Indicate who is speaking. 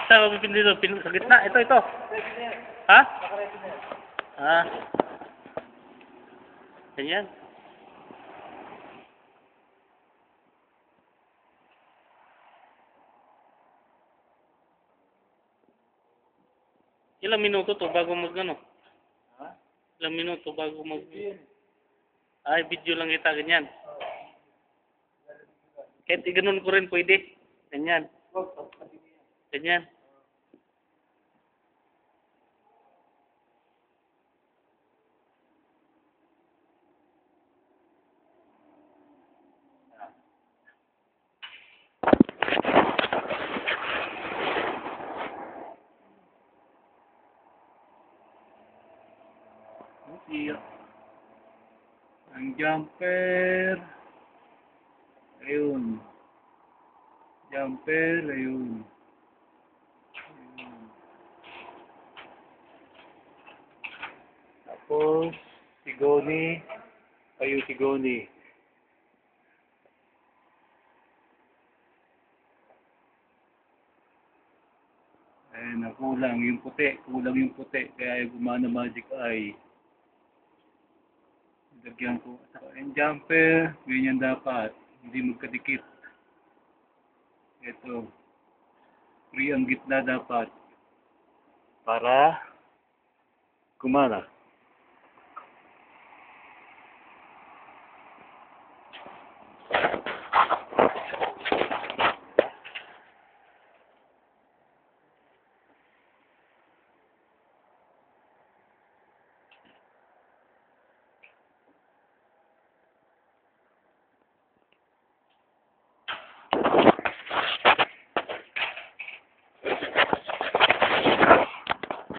Speaker 1: Saan mo pipindot? Sa gitna. Ito. Ha? Ah. Ganyan. Ilang minuto to bago ano?
Speaker 2: Ha?
Speaker 1: Ilang minuto bago Ay, video lang kita, ganyan. Kahit ganun ko rin pwede. Ganyan. Ganyan.
Speaker 2: Iya. Ang jumper. Ayun. Jumper, ayun. Tapos, sigoni. Ayun, sigoni. Ayun, kulang yung puti. Kulang yung puti. Kaya gumana magic eye. Lagyan ko. Yung jumper, ganyan dapat. Hindi magkadikit. Ito. Free ang gitna dapat. Para gumana.